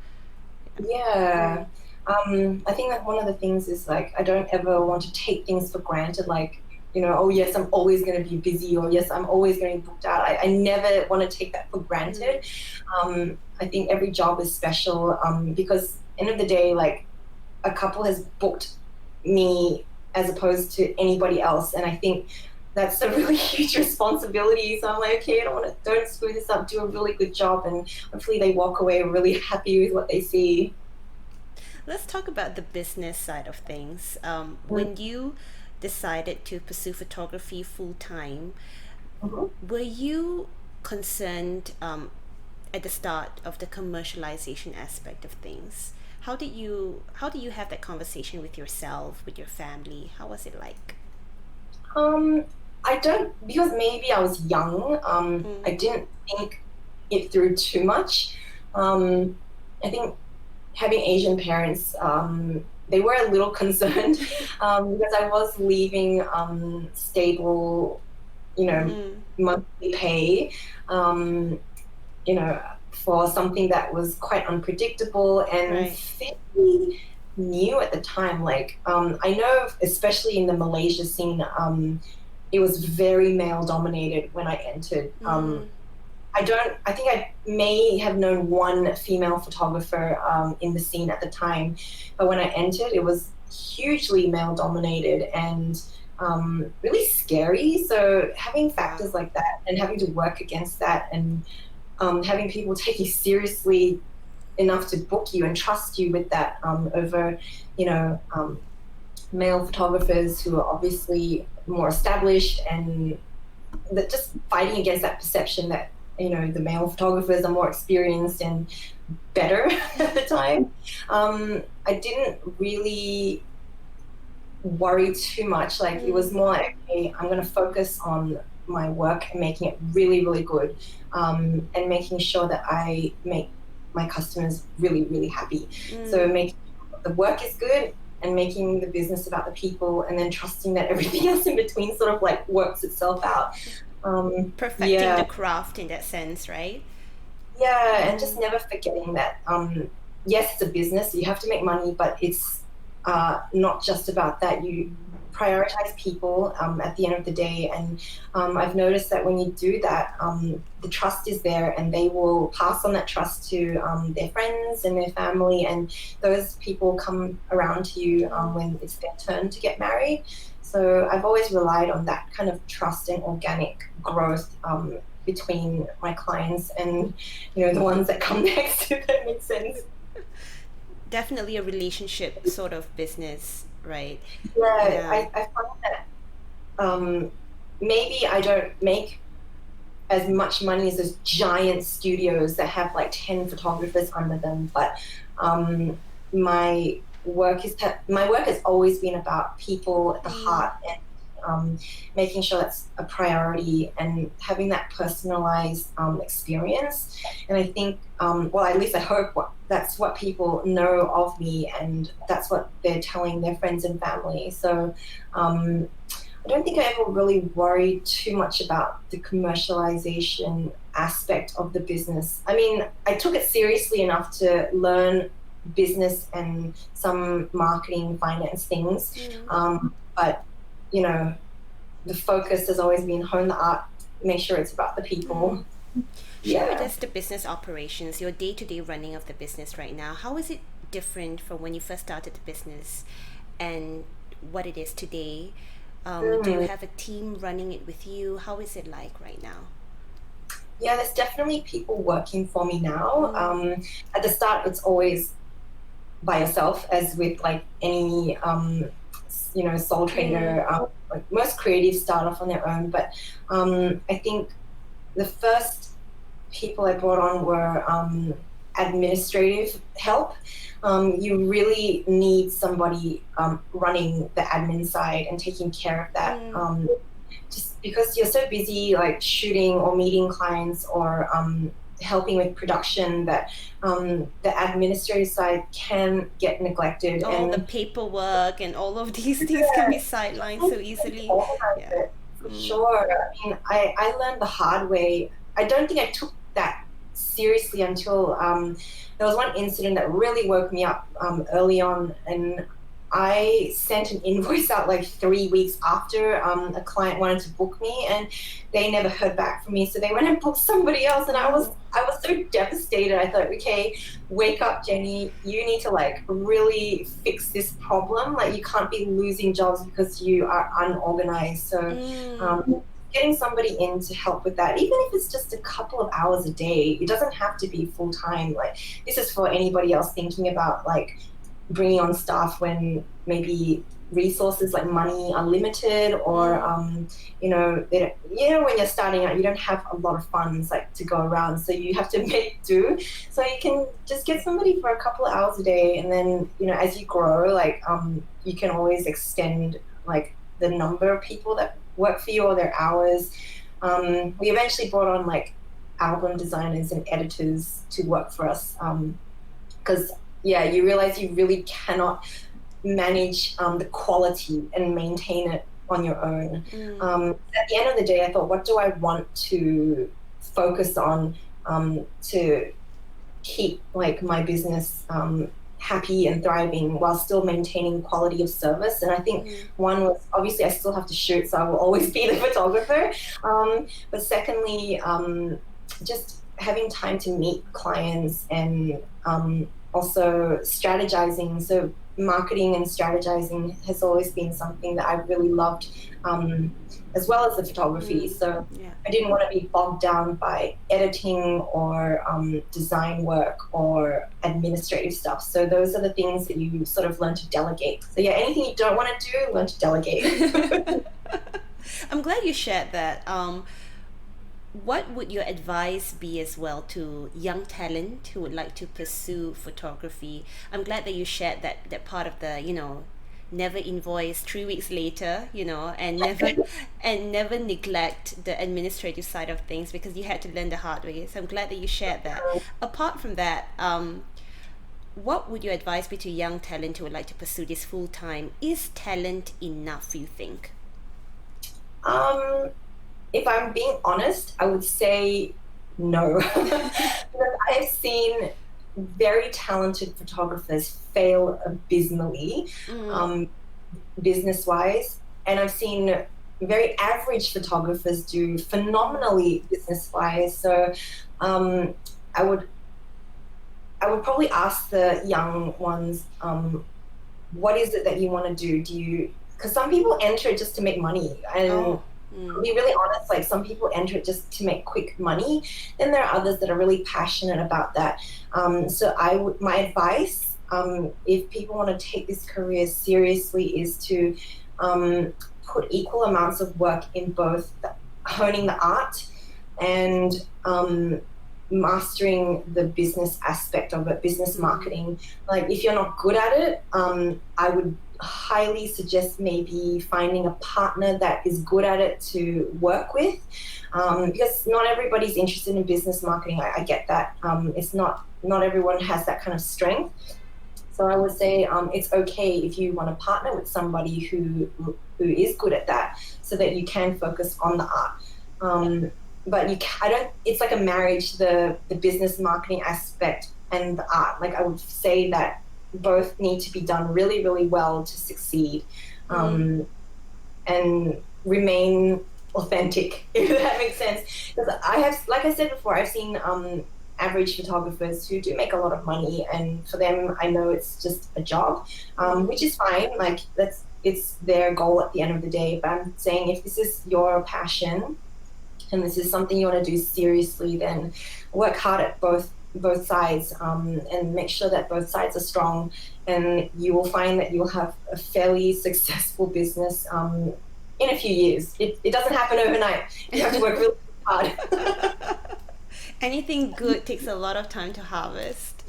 Yeah. Mm, I think that one of the things is like I don't ever want to take things for granted, like, oh yes, I'm always going to be busy, or yes, I'm always going to be booked out. I never want to take that for mm, granted. I think every job is special, because end of the day, like a couple has booked me as opposed to anybody else. And I think that's a really huge responsibility. So I'm like, okay, don't screw this up, do a really good job, and hopefully they walk away really happy with what they see. Let's talk about the business side of things. Mm. When you decided to pursue photography full time, Mhm. were you concerned at the start of the commercialization aspect of things? How did you have that conversation with yourself, with your family? How was it like? Um, I don't, because maybe I was young. Mm, I didn't think it through too much. I think having Asian parents, they were a little concerned, because I was leaving stable, you know, mm, monthly pay, um, you know, for something that was quite unpredictable and right. fairly new at the time. Like, I know, especially in the Malaysia scene, it was very male dominated when I entered. Mm, I think I may have known one female photographer in the scene at the time, but when I entered, it was hugely male dominated and really scary. So having wow. factors like that and having to work against that, and having people take you seriously enough to book you and trust you with that, over, you know, male photographers who are obviously more established, and that just fighting against that perception that the male photographers are more experienced and better at the time. I didn't really worry too much. Like it was more like, okay, I'm going to focus on my work and making it really, really good, and making sure that I make my customers really, really happy. So making sure the work is good and making the business about the people, and then trusting that everything else in between sort of like works itself out. Perfecting the craft in that sense, right? Yeah, and just never forgetting that, yes, it's a business, you have to make money, but it's not just about that. You prioritize people at the end of the day. And I've noticed that when you do that, the trust is there, and they will pass on that trust to their friends and their family. And those people come around to you when it's their turn to get married. So I've always relied on that kind of trust and organic growth between my clients and the ones that come next, if that makes sense. Definitely a relationship sort of business, right? Yeah. I find that maybe I don't make as much money as those giant studios that have like 10 photographers under them, but my my work has always been about people at the heart, and making sure that's a priority and having that personalized experience. And I think, well, at least I hope that's what people know of me, and that's what they're telling their friends and family. So I don't think I ever really worried too much about the commercialization aspect of the business. I mean, I took it seriously enough to learn business and some marketing, finance things. But, the focus has always been hone the art, make sure it's about the people. Share with us the business operations, your day-to-day running of the business right now. How is it different from when you first started the business and what it is today? Do you have a team running it with you? How is it like right now? Yeah, there's definitely people working for me now. At the start, it's always by yourself, as with like any sole trader. Like most creatives start off on their own, but I think the first people I brought on were administrative help. You really need somebody running the admin side and taking care of that. Just because you're so busy, like shooting or meeting clients or helping with production, that the administrative side can get neglected. All and the paperwork and all of these things can be sidelined so easily. Yeah. For sure. I mean, I learned the hard way. I don't think I took that seriously until there was one incident that really woke me up early on, and I sent an invoice out like 3 weeks after a client wanted to book me, and they never heard back from me. So they went and booked somebody else, and I was so devastated. I thought, okay, wake up, Jenny. You need to like really fix this problem. Like you can't be losing jobs because you are unorganized. So getting somebody in to help with that, even if it's just a couple of hours a day, it doesn't have to be full time. Like this is for anybody else thinking about like bringing on staff when maybe resources like money are limited, or when you're starting out, you don't have a lot of funds like to go around, so you have to make do. So you can just get somebody for a couple of hours a day, and then as you grow, like you can always extend like the number of people that work for you or their hours. We eventually brought on like album designers and editors to work for us, because you realize you really cannot manage the quality and maintain it on your own. At the end of the day, I thought, what do I want to focus on to keep like my business happy and thriving while still maintaining quality of service? And I think one was, obviously I still have to shoot, so I will always be the photographer. But secondly, just having time to meet clients, and also strategizing. So marketing and strategizing has always been something that I've really loved, as well as the photography. So I didn't want to be bogged down by editing or design work or administrative stuff. So those are the things that you sort of learn to delegate. So anything you don't want to do, learn to delegate. I'm glad you shared that. what would your advice be as well to young talent who would like to pursue photography? I'm glad that you shared that part of the, never invoice 3 weeks later, and never neglect the administrative side of things because you had to learn the hard way. So I'm glad that you shared that. Apart from that, what would your advice be to young talent who would like to pursue this full time? Is talent enough, you think? Um, if I'm being honest, I would say no. Because I've seen very talented photographers fail abysmally, Mm, um, business wise, and I've seen very average photographers do phenomenally business wise. So um, I would I would probably ask the young ones, what is it that you want to do? Do you, because some people enter it just to make money, and oh, mm, to be really honest, like some people enter it just to make quick money. Then there are others that are really passionate about that. So my advice, if people want to take this career seriously, is to um, put equal amounts of work in both honing the art and mastering the business aspect of it, business mm, marketing. Like if you're not good at it, I would highly suggest maybe finding a partner that is good at it to work with, because not everybody's interested in business marketing. I get that. It's not everyone has that kind of strength. So I would say it's okay if you want to partner with somebody who is good at that, so that you can focus on the art. Um, but I don't. It's like a marriage: the business marketing aspect and the art. Like I would say that both need to be done really, really well to succeed, mm, um, and remain authentic, if that makes sense. Because I have, like I said before, I've seen average photographers who do make a lot of money, and for them, I know it's just a job, mm, which is fine. Like it's their goal at the end of the day. But I'm saying if this is your passion and this is something you want to do seriously, then work hard at both sides, and make sure that both sides are strong, and you will find that you'll have a fairly successful business in a few years. It doesn't happen overnight. You have to work really hard. anything good takes a lot of time to harvest.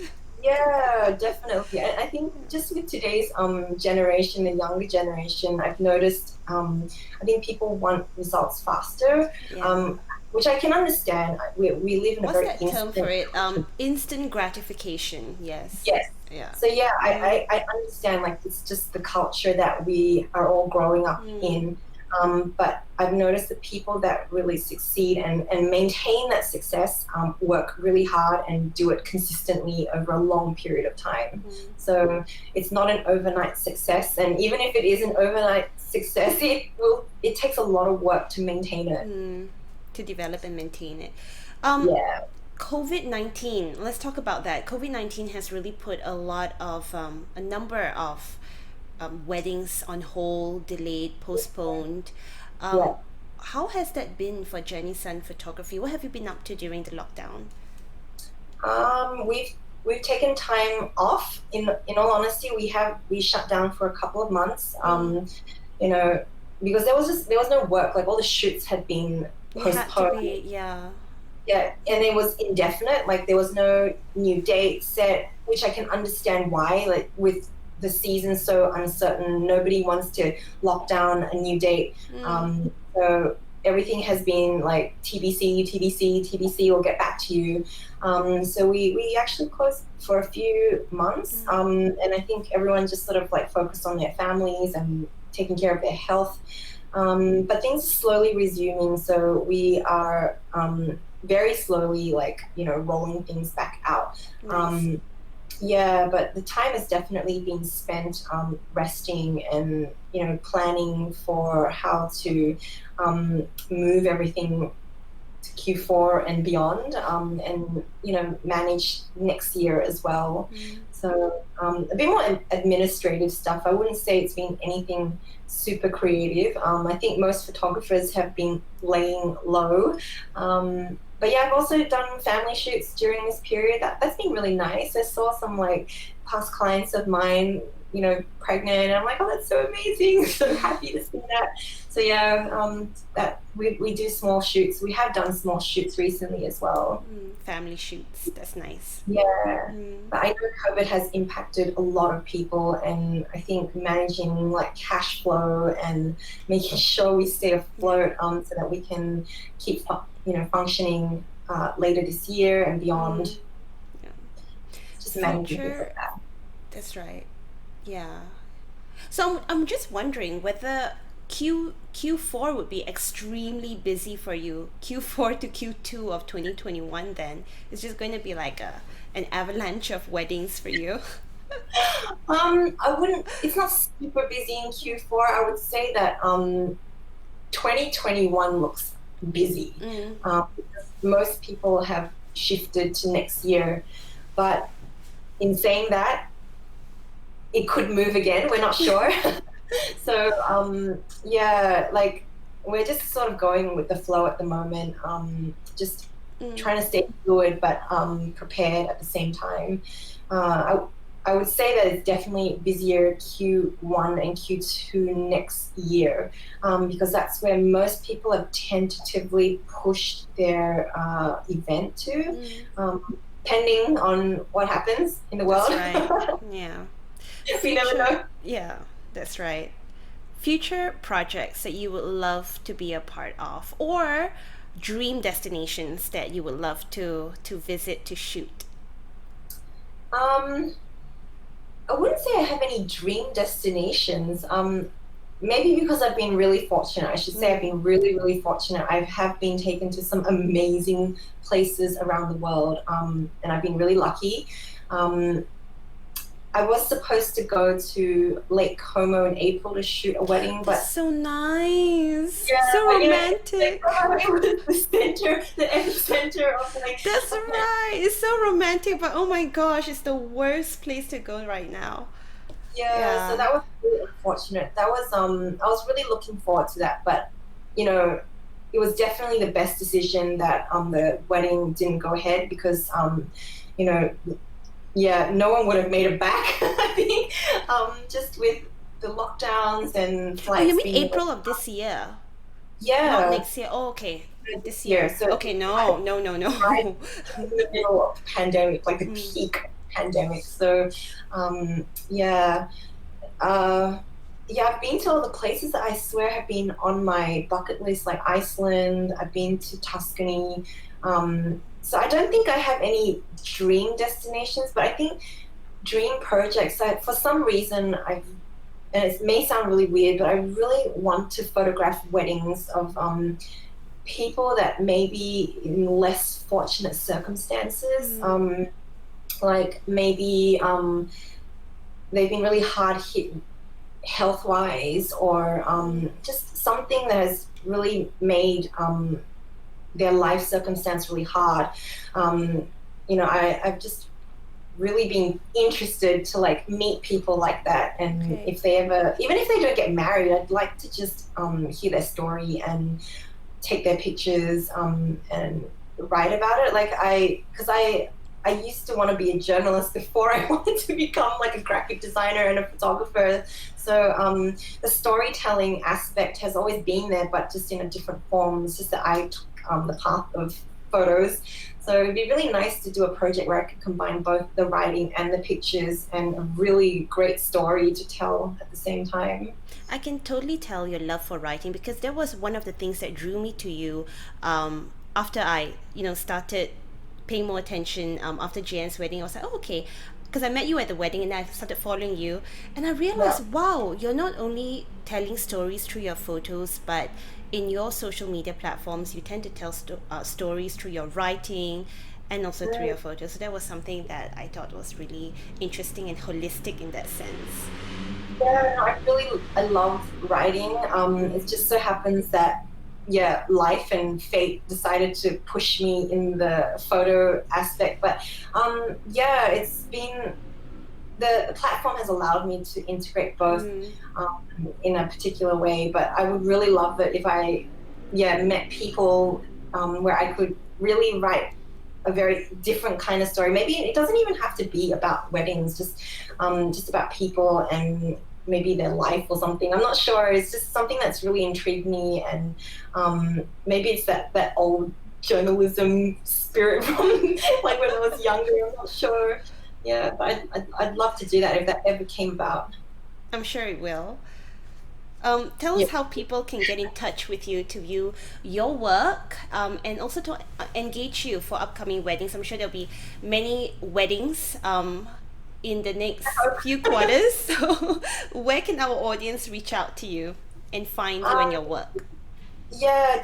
Yeah, definitely. I think just with today's generation, the younger generation, I've noticed, I think people want results faster, Yeah. um, which I can understand. We live in a What's very that term for instant it? culture. Instant gratification. Yes. Yes. Yeah. So yeah, Mm, I understand, like it's just the culture that we are all growing up mm, in. But I've noticed that people that really succeed and maintain that success, work really hard and do it consistently over a long period of time. mm, So it's not an overnight success, and even if it is an overnight success, it takes a lot of work to maintain it. mm, to develop and maintain it. Um, Yeah. COVID-19, let's talk about that. COVID-19 has really put a number of weddings on hold, delayed, postponed. Yeah. Um, how has that been for Jenny Sun Photography? What have you been up to during the lockdown? We've taken time off. In all honesty, we shut down for a couple of months. Mm, You know, because there was no work. Like all the shoots had been you had to postponed. be, yeah. Yeah, and it was indefinite. Like there was no new date set, which I can understand why. Like with the season so uncertain, nobody wants to lock down a new date. Mm, So everything has been like TBC, TBC, TBC. We'll get back to you. So we actually closed for a few months, mm, and I think everyone just sort of like focused on their families and taking care of their health. But things are slowly resuming, so we are very slowly, like rolling things back out. nice. Um, yeah, but the time has definitely been spent resting and planning for how to move everything to Q4 and beyond, and manage next year as well. Mm, So a bit more administrative stuff. I wouldn't say it's been anything super creative. I think most photographers have been laying low. But yeah, I've also done family shoots during this period. That's been really nice. I saw some like past clients of mine pregnant, and I'm like, oh, that's so amazing. So happy to see that. So yeah, that we do small shoots. We have done small shoots recently as well. Family shoots. That's nice. Yeah. Mm. But I know COVID has impacted a lot of people, and I think managing like cash flow and making sure we stay afloat, so that we can keep functioning later this year and beyond. Yeah. Just managing things Future. like that. That's right. Yeah. So I'm just wondering whether Q4 would be extremely busy for you. Q4 to Q2 of 2021 then. It's just going to be like an avalanche of weddings for you. I wouldn't. It's not super busy in Q4. I would say that 2021 looks busy. Mm. Because most people have shifted to next year, but in saying that, it could move again. We're not sure. So yeah, like we're just sort of going with the flow at the moment. Just Mm. trying to stay fluid but prepared at the same time. I would say that it's definitely busier Q1 and Q2 next year, because that's where most people have tentatively pushed their event to, depending on what happens in the world. That's right. Yeah. We never Future. know. Yeah, that's right. Future projects that you would love to be a part of, or dream destinations that you would love to visit to shoot. Um, I wouldn't say I have any dream destinations. Maybe because I've been really fortunate. I should say I've been really, really fortunate. I have been taken to some amazing places around the world, and I've been really lucky. Um, I was supposed to go to Lake Como in April to shoot a wedding, That's but so nice. yeah, So but romantic. it was the epicenter of like. That's right. It's so romantic, but oh my gosh, it's the worst place to go right now. Yeah, so Yeah. that was really unfortunate. That was I was really looking forward to that, but you know, it was definitely the best decision that the wedding didn't go ahead because you know, yeah, no one would have made it back. I think just with the lockdowns and Oh, you flights mean being April of this year, not yeah, next year? Oh, okay. This year. year. So Okay, I no, no, no, right no. in the middle of the pandemic, like the Mm. peak pandemic. So yeah. Uh, yeah, I've been to all the places that I swear have been on my bucket list, like Iceland. I've been to Tuscany. So I don't think I have any dream destinations, but I think dream projects. For some reason, and it may sound really weird, but I really want to photograph weddings of people that may be in less fortunate circumstances. Like maybe they've been really hard hit health wise, or just something that has really made their life circumstance really hard. I've just really been interested to like meet people like that, and Okay. if they ever, even if they don't get married, I'd like to just hear their story and take their pictures and write about it. Because I used to want to be a journalist before I wanted to become like a graphic designer and a photographer. So the storytelling aspect has always been there, but just in a different form. It's just that I took the path of photos. So it'd be really nice to do a project where I could combine both the writing and the pictures and a really great story to tell at the same time. I can totally tell your love for writing because that was one of the things that drew me to you after I, started paying more attention after JN's wedding. I was like, oh, okay. Because I met you at the wedding and I started following you. And I Yeah. realized, wow, you're not only telling stories through your photos, but in your social media platforms, you tend to tell stories through your writing and also through your photos. So that was something that I thought was really interesting and holistic in that sense. Yeah, no, I love writing. It just so happens that yeah, life and fate decided to push me in the photo aspect. But yeah, it's been the platform has allowed me to integrate both in a particular way. But I would really love it if I met people where I could really write a very different kind of story. Maybe it doesn't even have to be about weddings, just about people and maybe their life or something. I'm not sure. It's just something that's really intrigued me, and maybe it's that old journalism spirit from like when I was younger. I'm not sure. Yeah, but I'd love to do that if that ever came about. I'm sure it will. Tell Yeah. us how people can get in touch with you to view your work, and also to engage you for upcoming weddings. I'm sure there'll be many weddings in the next few quarters. So, where can our audience reach out to you and find you and Um, your work? yeah,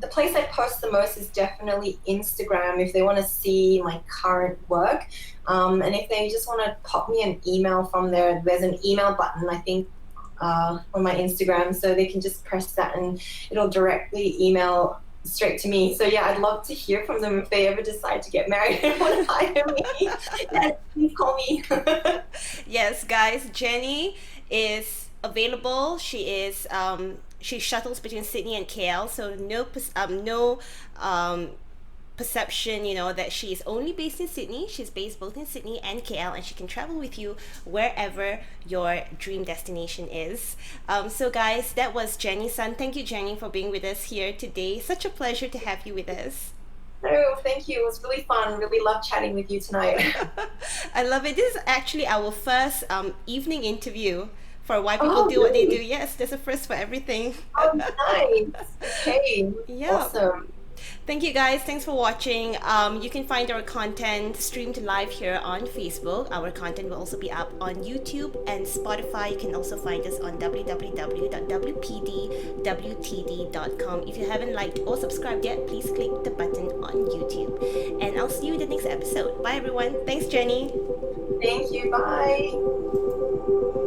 the place I post the most is definitely Instagram if they want to see my current work. And if they just want to pop me an email from there, there's an email button, I think, on my Instagram. So they can just press that and it'll directly email straight to me. So yeah, I'd love to hear from them if they ever decide to get married and want to hire me. Yeah, please call me. Yes, guys, Jenny is available. She shuttles between Sydney and KL, so no perception, that she is only based in Sydney. She's based both in Sydney and KL, and she can travel with you wherever your dream destination is. So, guys, that was Jenny Sun. Thank you, Jenny, for being with us here today. Such a pleasure to have you with us. No, thank you. It was really fun. Really loved chatting with you tonight. I love it. This is actually our first evening interview for Why People Oh, Do What They Do. really? Yes, there's a first for everything. Oh, nice. Okay. Yeah. Awesome. Thank you guys. Thanks for watching. You can find our content streamed live here on Facebook. Our content will also be up on YouTube and Spotify. You can also find us on www.WPDWTD.com. If you haven't liked or subscribed yet, please click the button on YouTube. And I'll see you in the next episode. Bye everyone. Thanks, Jenny. Thank you. Bye.